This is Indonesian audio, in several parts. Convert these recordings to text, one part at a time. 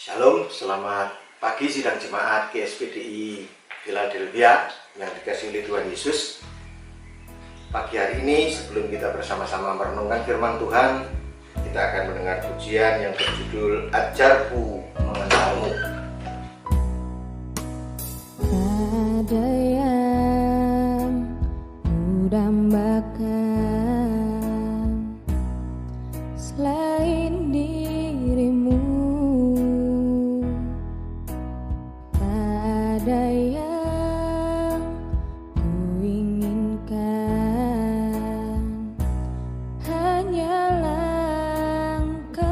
Shalom, selamat pagi sidang jemaat GSPDI Philadelphia yang dikasihi oleh Tuhan Yesus. Pagi hari ini sebelum kita bersama-sama merenungkan firman Tuhan, kita akan mendengar pujian yang berjudul Ajarku Mengenalmu. Ada yang kudambakan selain dirimu, tak ada yang kuinginkan, hanyalah Engkau.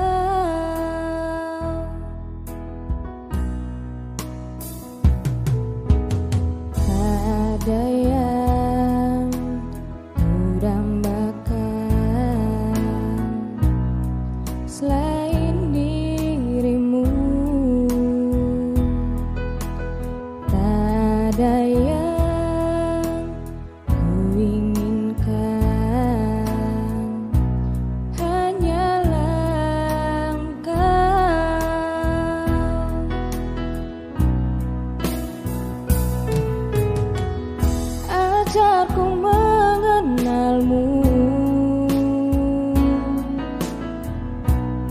Tak ada yang kudambakan selain dirimu, tak ada yang kuinginkan, hanyalah Engkau. Ajarku mengenalmu,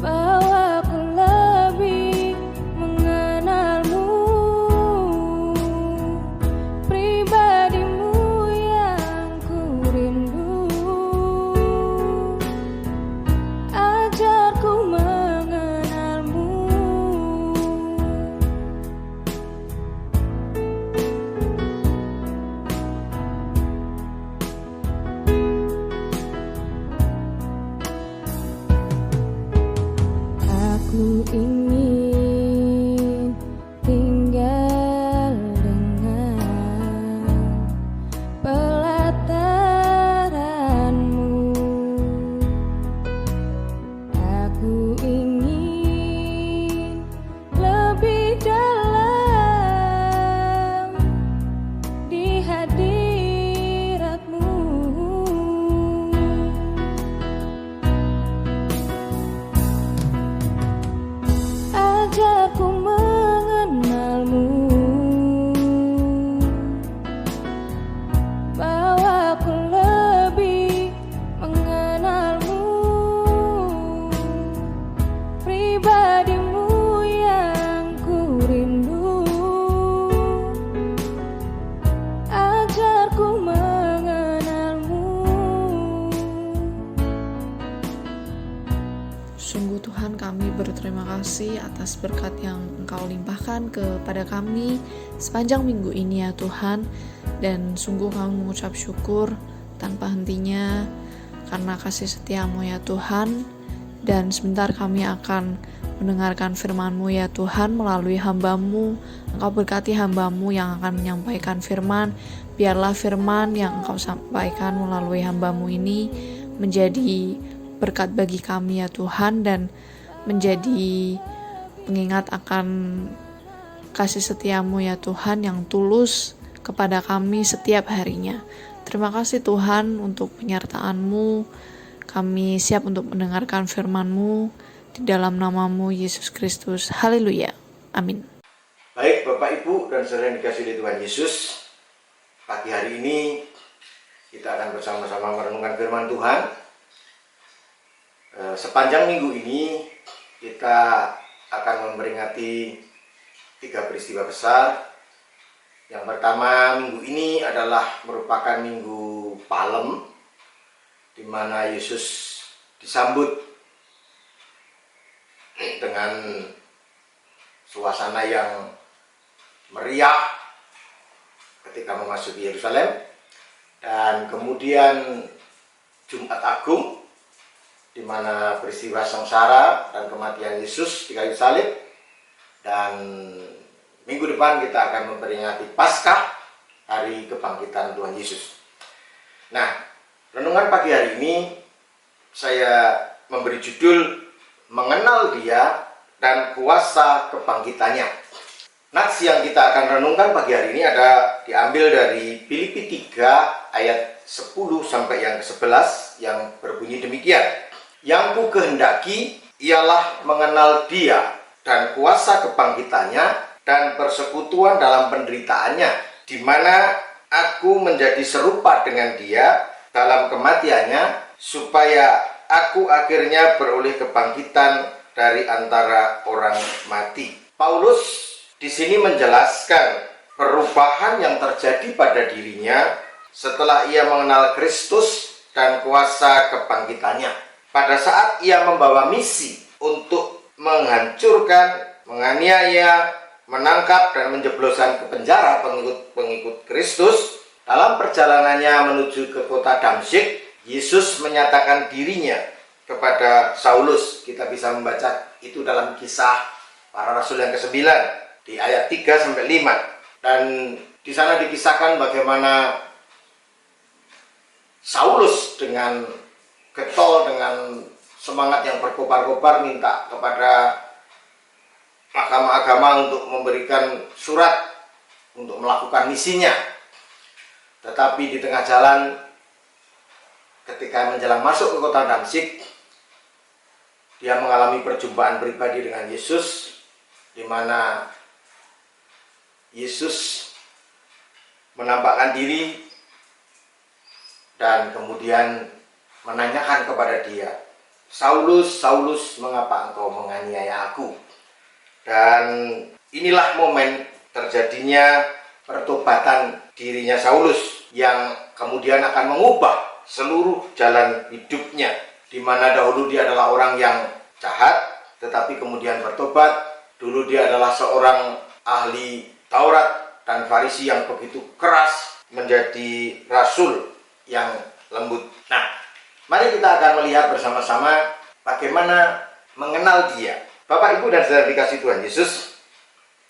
bahwa ku lebih mengenalmu, pribadimu yang ku rindu. Ajarku mengenalmu. Aku ingin tinggal dengan pelataranmu. Aku ingin lebih dalam di hadirat-Mu. Ajarku mengenalmu, bahwa ku lebih mengenalmu, pribadimu yang ku rindu. Ajarku mengenalmu. Sungguh Tuhan, kami berterima kasih atas berkat yang Engkau limpahkan kepada kami sepanjang minggu ini ya Tuhan. Dan sungguh kami mengucap syukur tanpa hentinya karena kasih setia-Mu ya Tuhan. Dan sebentar kami akan mendengarkan firman-Mu ya Tuhan melalui hamba-Mu. Engkau berkati hamba-Mu yang akan menyampaikan firman. Biarlah firman yang Engkau sampaikan melalui hamba-Mu ini menjadi berkat bagi kami ya Tuhan, dan menjadi pengingat akan kasih setia-Mu ya Tuhan yang tulus kepada kami setiap harinya. Terima kasih Tuhan untuk penyertaan-Mu. Kami siap untuk mendengarkan firman-Mu di dalam nama-Mu Yesus Kristus. Haleluya. Amin. Baik Bapak Ibu dan saudara yang dikasihi oleh Tuhan Yesus, pagi hari ini kita akan bersama-sama merenungkan firman Tuhan. Sepanjang minggu ini kita akan memperingati 3 peristiwa besar. Yang pertama, minggu ini adalah merupakan minggu Palem, di mana Yesus disambut dengan suasana yang meriah ketika memasuki Yerusalem. Dan kemudian Jumat Agung, di mana peristiwa sengsara dan kematian Yesus di kayu salib. Dan minggu depan kita akan memperingati Paskah, hari kebangkitan Tuhan Yesus. Nah, renungan pagi hari ini saya memberi judul Mengenal Dia dan Kuasa Kebangkitannya. Nats yang kita akan renungkan pagi hari ini ada diambil dari Filipi 3 ayat 10 sampai yang ke-11 yang berbunyi demikian. Yang ku kehendaki ialah mengenal Dia dan kuasa kebangkitannya dan persekutuan dalam penderitaannya, di mana aku menjadi serupa dengan dia dalam kematiannya, supaya aku akhirnya beroleh kebangkitan dari antara orang mati. Paulus di sini menjelaskan perubahan yang terjadi pada dirinya setelah ia mengenal Kristus dan kuasa kebangkitannya. Pada saat ia membawa misi untuk menghancurkan, menganiaya, menangkap dan menjebloskan ke penjara pengikut Kristus, dalam perjalanannya menuju ke kota Damsyik, Yesus menyatakan dirinya kepada Saulus. Kita bisa membaca itu dalam Kisah Para Rasul yang ke-9 di ayat 3-5. Dan di sana dikisahkan bagaimana Saulus dengan getol, dengan semangat yang berkobar-kobar minta kepada mahkamah agama untuk memberikan surat untuk melakukan misinya. Tetapi di tengah jalan, ketika menjelang masuk ke kota Damsyik, dia mengalami perjumpaan pribadi dengan Yesus, di mana Yesus menampakkan diri dan kemudian menanyakan kepada dia, "Saulus, Saulus, mengapa engkau menganiaya aku?" Dan inilah momen terjadinya pertobatan dirinya Saulus, yang kemudian akan mengubah seluruh jalan hidupnya, di mana dahulu dia adalah orang yang jahat, tetapi kemudian bertobat. Dulu dia adalah seorang ahli Taurat dan Farisi yang begitu keras, menjadi rasul yang lembut. Nah, mari kita akan melihat bersama-sama bagaimana mengenal dia. Bapak, Ibu, dan saudara dikasih Tuhan Yesus,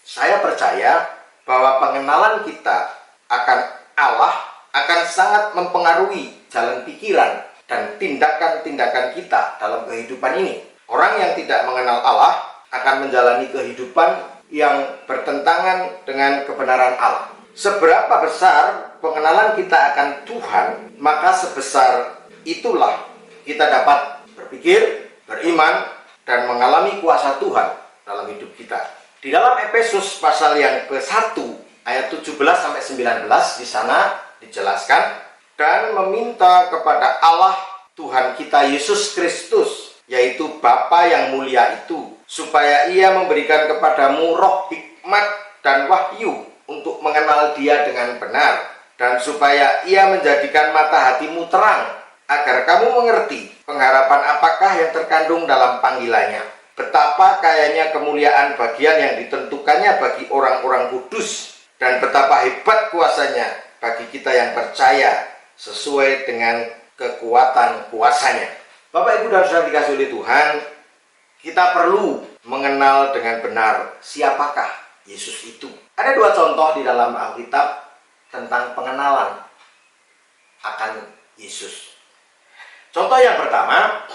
saya percaya bahwa pengenalan kita akan Allah akan sangat mempengaruhi jalan pikiran dan tindakan-tindakan kita dalam kehidupan ini. Orang yang tidak mengenal Allah akan menjalani kehidupan yang bertentangan dengan kebenaran Allah. Seberapa besar pengenalan kita akan Tuhan, maka sebesar itulah kita dapat berpikir, beriman, dan mengalami kuasa Tuhan dalam hidup kita. Di dalam Efesus pasal yang ke-1 ayat 17-19, di sana dijelaskan, dan meminta kepada Allah Tuhan kita Yesus Kristus, yaitu Bapa yang mulia itu, supaya ia memberikan kepadamu roh hikmat dan wahyu untuk mengenal dia dengan benar, dan supaya ia menjadikan mata hatimu terang, agar kamu mengerti pengharapan apakah yang terkandung dalam panggilannya, betapa kayanya kemuliaan bagian yang ditentukannya bagi orang-orang kudus, dan betapa hebat kuasanya bagi kita yang percaya sesuai dengan kekuatan kuasanya. Bapak, Ibu, dan saudara dikasih oleh Tuhan, kita perlu mengenal dengan benar siapakah Yesus itu. Ada dua contoh di dalam Alkitab tentang pengenalan akan Yesus. Contoh yang pertama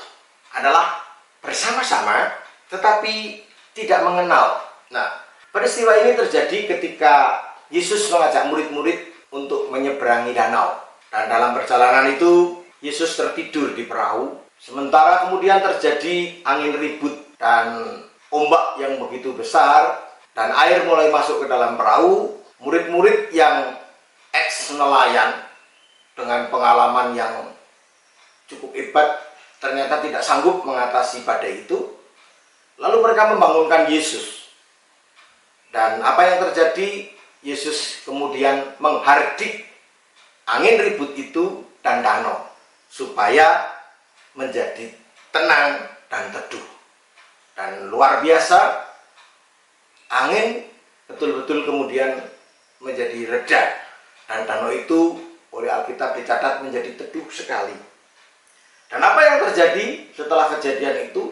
adalah bersama-sama tetapi tidak mengenal. Nah, peristiwa ini terjadi ketika Yesus mengajak murid-murid untuk menyeberangi danau. Dan dalam perjalanan itu Yesus tertidur di perahu. Sementara kemudian terjadi angin ribut dan ombak yang begitu besar, dan air mulai masuk ke dalam perahu. Murid-murid yang ex-nelayan dengan pengalaman yang cukup hebat ternyata tidak sanggup mengatasi badai itu. Lalu mereka membangunkan Yesus. Dan apa yang terjadi? Yesus kemudian menghardik angin ribut itu dan danau supaya menjadi tenang dan teduh. Dan luar biasa, angin betul-betul kemudian menjadi reda, dan danau itu oleh Alkitab dicatat menjadi teduh sekali. Dan apa yang terjadi setelah kejadian itu?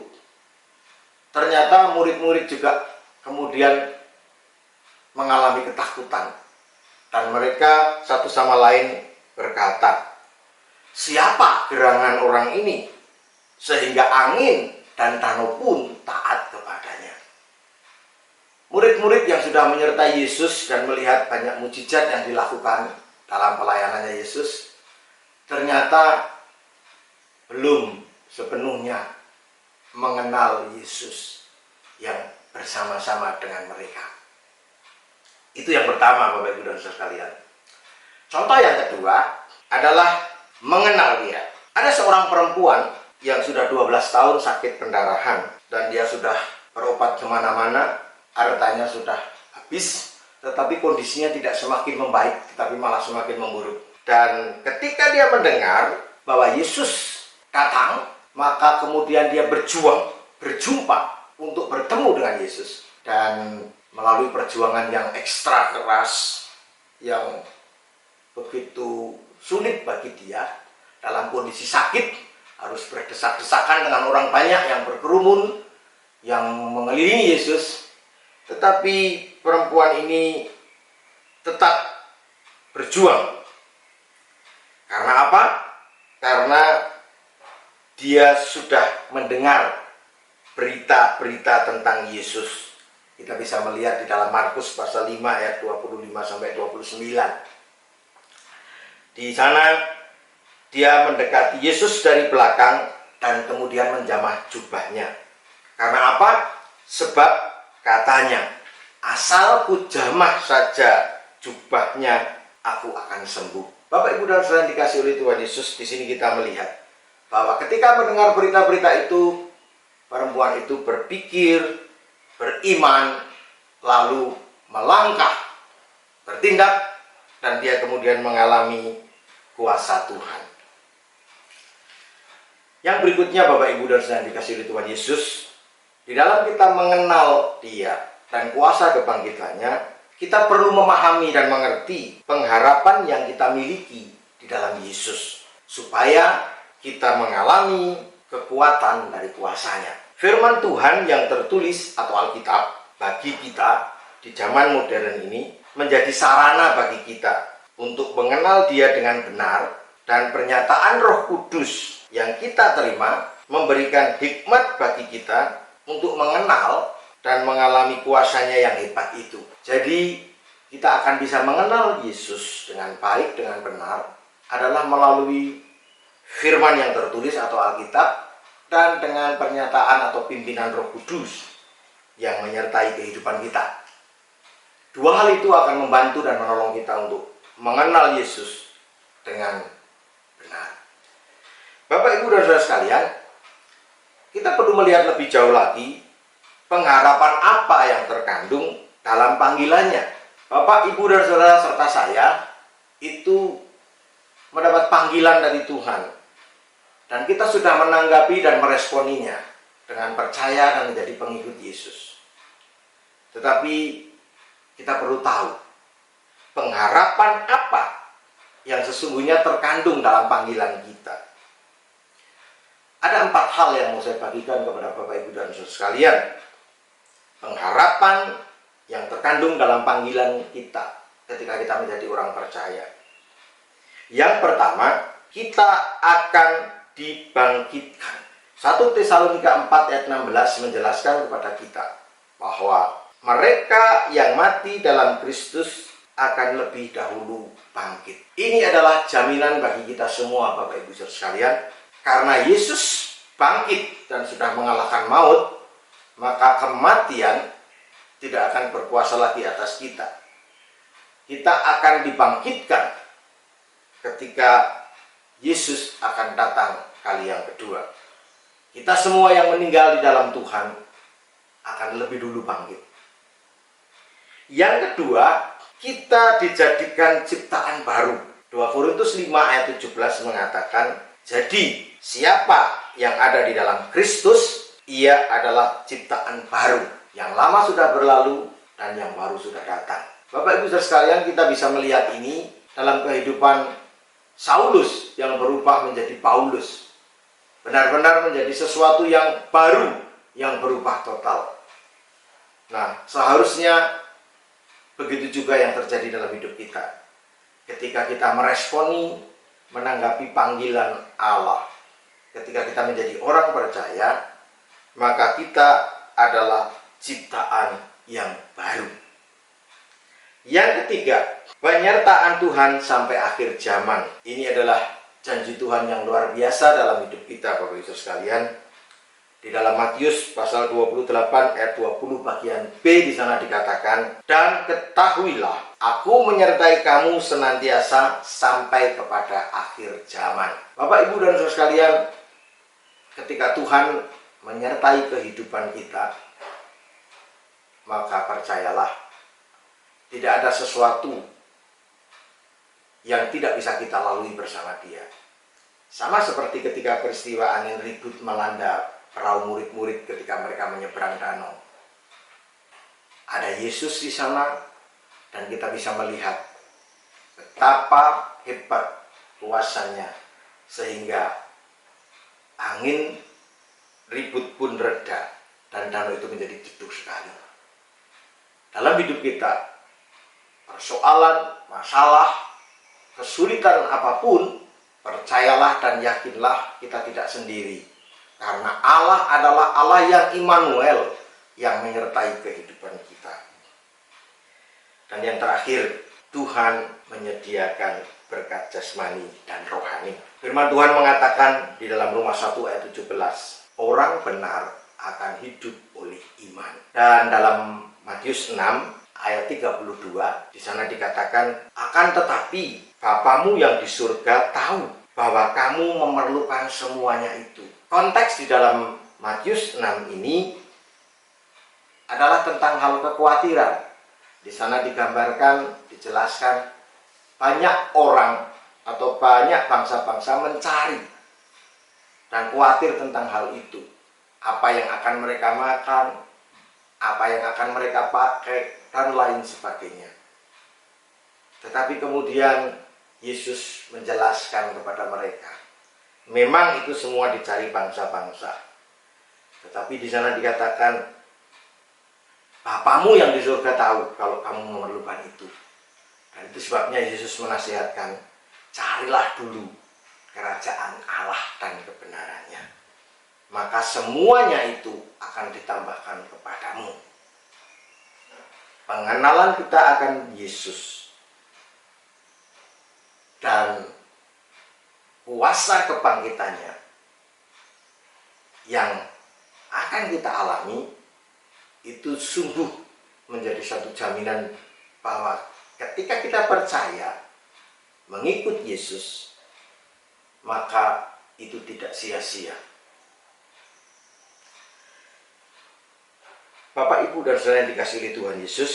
Ternyata murid-murid juga kemudian mengalami ketakutan, dan mereka satu sama lain berkata, "Siapa gerangan orang ini sehingga angin dan danau pun taat kepadanya?" Murid-murid yang sudah menyertai Yesus dan melihat banyak mujizat yang dilakukan dalam pelayanannya Yesus, ternyata belum sepenuhnya mengenal Yesus yang bersama-sama dengan mereka. Itu yang pertama, Bapak Ibu dan Saudara sekalian. Contoh yang kedua adalah mengenal dia. Ada seorang perempuan yang sudah 12 tahun sakit pendarahan dan dia sudah berobat kemana-mana, hartanya sudah habis, tetapi kondisinya tidak semakin membaik, tetapi malah semakin memburuk. Dan ketika dia mendengar bahwa Yesus datang, maka kemudian dia berjumpa untuk bertemu dengan Yesus. Dan melalui perjuangan yang ekstra keras, yang begitu sulit bagi dia, dalam kondisi sakit, harus berdesak-desakan dengan orang banyak yang berkerumun, yang mengelilingi Yesus. Tetapi perempuan ini tetap berjuang. Karena apa? Karena dia sudah mendengar berita-berita tentang Yesus. Kita bisa melihat di dalam Markus pasal 5 ayat 25-29. Di sana dia mendekati Yesus dari belakang dan kemudian menjamah jubahnya. Karena apa? Sebab katanya, asal ku jamah saja jubahnya, aku akan sembuh. Bapak, Ibu dan Saudara yang dikasihi oleh Tuhan Yesus, di sini kita melihat bahwa ketika mendengar berita-berita itu, perempuan itu berpikir, beriman, lalu melangkah, bertindak, dan dia kemudian mengalami kuasa Tuhan. Yang berikutnya, Bapak, Ibu dan Saudara yang dikasihi oleh Tuhan Yesus, di dalam kita mengenal dia dan kuasa kebangkitannya, kita perlu memahami dan mengerti pengharapan yang kita miliki di dalam Yesus, supaya kita mengalami kekuatan dari kuasanya. Firman Tuhan yang tertulis atau Alkitab bagi kita di zaman modern ini menjadi sarana bagi kita untuk mengenal dia dengan benar, dan pernyataan Roh Kudus yang kita terima memberikan hikmat bagi kita untuk mengenal dan mengalami kuasanya yang hebat itu. Jadi kita akan bisa mengenal Yesus dengan baik, dengan benar, adalah melalui firman yang tertulis atau Alkitab, dan dengan pernyataan atau pimpinan Roh Kudus yang menyertai kehidupan kita. Dua hal itu akan membantu dan menolong kita untuk mengenal Yesus dengan benar. Bapak, Ibu dan Saudara sekalian, kita perlu melihat lebih jauh lagi pengharapan apa yang terkandung dalam panggilannya. Bapak, Ibu dan Saudara serta saya itu mendapat panggilan dari Tuhan, dan kita sudah menanggapi dan meresponinya dengan percaya dan menjadi pengikut Yesus. Tetapi kita perlu tahu pengharapan apa yang sesungguhnya terkandung dalam panggilan kita. Ada 4 hal yang mau saya bagikan kepada Bapak, Ibu dan Saudara sekalian. Pengharapan yang terkandung dalam panggilan kita ketika kita menjadi orang percaya. Yang pertama, kita akan dibangkitkan. 1 Tesalonika 4 ayat 16 menjelaskan kepada kita bahwa mereka yang mati dalam Kristus akan lebih dahulu bangkit. Ini adalah jaminan bagi kita semua, Bapak, Ibu, Saudara sekalian. Karena Yesus bangkit dan sudah mengalahkan maut, maka kematian tidak akan berkuasa lagi atas kita. Kita akan dibangkitkan ketika Yesus akan datang kali yang kedua. Kita semua yang meninggal di dalam Tuhan akan lebih dulu bangkit. Yang kedua, kita dijadikan ciptaan baru. 2 Korintus 5 ayat 17 mengatakan, jadi siapa yang ada di dalam Kristus, ia adalah ciptaan baru. Yang lama sudah berlalu dan yang baru sudah datang. Bapak, Ibu, Saudara sekalian, kita bisa melihat ini dalam kehidupan Saulus yang berubah menjadi Paulus. Benar-benar menjadi sesuatu yang baru, yang berubah total. Nah, seharusnya begitu juga yang terjadi dalam hidup kita. Ketika kita meresponi, menanggapi panggilan Allah, ketika kita menjadi orang percaya, maka kita adalah ciptaan yang baru. Yang ketiga, penyertaan Tuhan sampai akhir zaman. Ini adalah janji Tuhan yang luar biasa dalam hidup kita, Bapak Ibu sekalian. Di dalam Matius pasal 28 ayat 20 bagian B di sana dikatakan, dan ketahuilah, aku menyertai kamu senantiasa sampai kepada akhir zaman. Bapak, Ibu, dan saudara sekalian, ketika Tuhan menyertai kehidupan kita, maka percayalah, tidak ada sesuatu yang tidak bisa kita lalui bersama Dia. Sama seperti ketika peristiwa angin ribut melanda perahu murid-murid ketika mereka menyeberang danau. Ada Yesus di sana, dan kita bisa melihat betapa hebat kuasanya sehingga angin ribut pun reda dan danau itu menjadi teduh sekali. Dalam hidup kita, persoalan, masalah, kesulitan apapun, percayalah dan yakinlah kita tidak sendiri. Karena Allah adalah Allah yang Immanuel, yang menyertai kehidupan kita. Dan yang terakhir, Tuhan menyediakan berkat jasmani dan rohani. Firman Tuhan mengatakan di dalam Roma 1 ayat 17, orang benar akan hidup oleh iman. Dan dalam Matius 6 ayat 32, di sana dikatakan, akan tetapi Bapamu yang di surga tahu bahwa kamu memerlukan semuanya itu. Konteks di dalam Matius 6 ini adalah tentang hal kekhawatiran. Di sana digambarkan, dijelaskan, banyak orang atau banyak bangsa-bangsa mencari dan khawatir tentang hal itu. Apa yang akan mereka makan, apa yang akan mereka pakai, dan lain sebagainya. Tetapi kemudian Yesus menjelaskan kepada mereka, memang itu semua dicari bangsa-bangsa. Tetapi di sana dikatakan, Bapamu yang di surga tahu kalau kamu memerlukan itu. Dan itu sebabnya Yesus menasihatkan, carilah dulu kerajaan Allah dan kebenarannya. Maka semuanya itu akan ditambahkan kepadamu. Pengenalan kita akan Yesus dan kuasa kebangkitannya yang akan kita alami itu sungguh menjadi satu jaminan bahwa ketika kita percaya mengikut Yesus, maka itu tidak sia-sia. Bapak, Ibu, dan saudara yang dikasihi oleh Tuhan Yesus,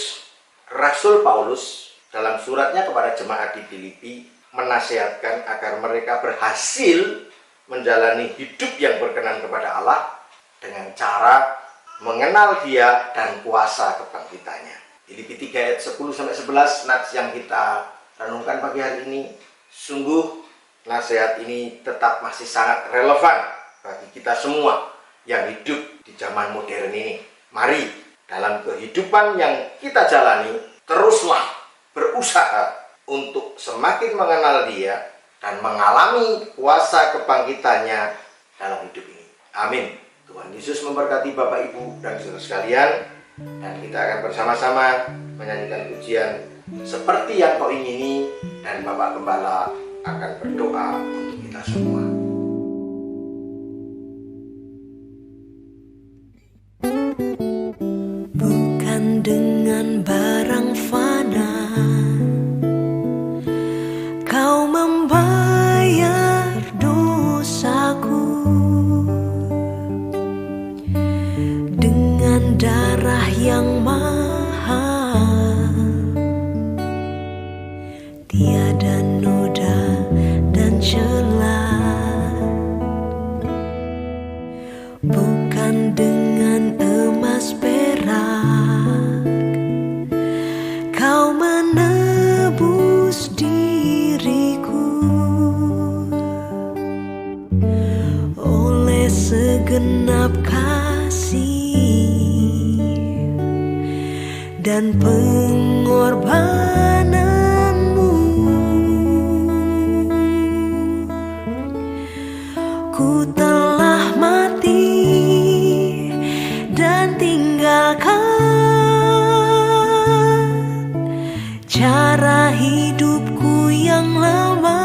Rasul Paulus dalam suratnya kepada jemaat di Filipi menasihatkan agar mereka berhasil menjalani hidup yang berkenan kepada Allah dengan cara mengenal Dia dan kuasa kebangkitannya. Filipi 3 ayat 10-11 nats yang kita renungkan pagi hari ini, sungguh nasihat ini tetap masih sangat relevan bagi kita semua yang hidup di zaman modern ini. Mari dalam kehidupan yang kita jalani teruslah berusaha untuk semakin mengenal Dia dan mengalami kuasa kebangkitannya dalam hidup ini. Amin. Tuhan Yesus memberkati Bapak, Ibu, dan saudara sekalian. Dan kita akan bersama-sama menyanyikan pujian Seperti Yang Kau Ingini, dan Bapak Gembala akan berdoa untuk kita semua. Bukan dengan barang fana Kau membayar dosaku, dengan darah yang mahal, tiada noda dan celah. Bukan dengan emas perak Kau menebus diriku, oleh segenap kasih dan pengorbananmu. Ku telah mati dan tinggalkan cara hidupku yang lama.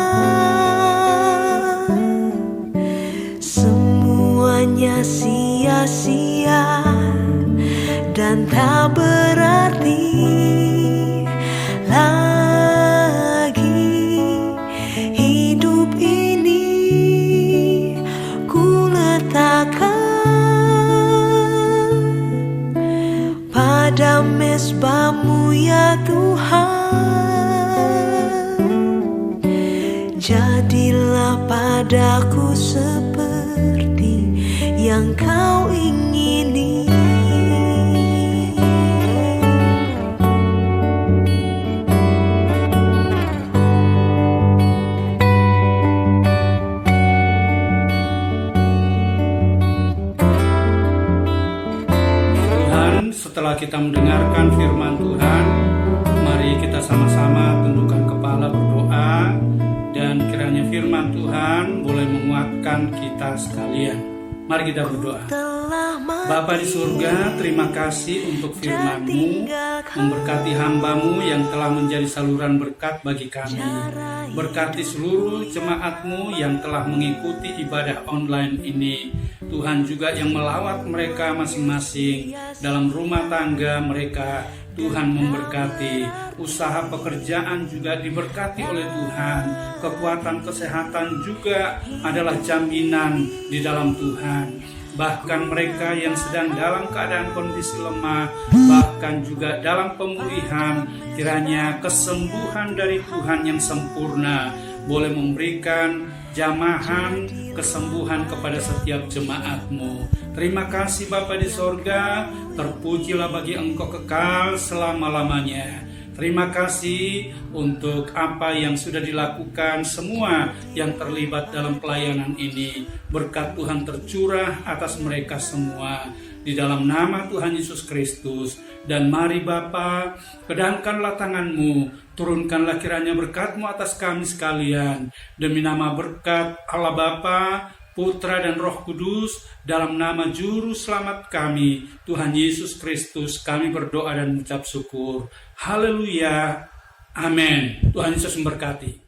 Semuanya sia sia-sia dan tak berarti lagi. Hidup ini ku letakkan pada mezbah-Mu ya Tuhan. Jadilah padaku seperti yang Kau ingini. Tuhan, setelah kita mendengarkan firman Tuhan, mari kita sama-sama tundukkan kepala berdoa, dan kiranya firman Tuhan boleh menguatkan kita sekalian. Mari kita berdoa. Bapa di surga, terima kasih untuk firman-Mu, memberkati hamba-Mu yang telah menjadi saluran berkat bagi kami. Berkati seluruh jemaat-Mu yang telah mengikuti ibadah online ini. Tuhan juga yang melawat mereka masing-masing dalam rumah tangga mereka. Tuhan memberkati, usaha pekerjaan juga diberkati oleh Tuhan. Kekuatan kesehatan juga adalah jaminan di dalam Tuhan. Bahkan mereka yang sedang dalam keadaan kondisi lemah, bahkan juga dalam pemulihan, kiranya kesembuhan dari Tuhan yang sempurna boleh memberikan jamahan kesembuhan kepada setiap jemaat-Mu. Terima kasih Bapa di sorga, terpujilah bagi Engkau kekal selama-lamanya. Terima kasih untuk apa yang sudah dilakukan semua yang terlibat dalam pelayanan ini. Berkat Tuhan tercurah atas mereka semua. Di dalam nama Tuhan Yesus Kristus. Dan mari Bapa, pedangkanlah tangan-Mu, turunkanlah kiranya berkat-Mu atas kami sekalian. Demi nama berkat Allah Bapa, Putra dan Roh Kudus, dalam nama Juru Selamat kami, Tuhan Yesus Kristus, kami berdoa dan mengucap syukur. Haleluya. Amin. Tuhan Yesus memberkati.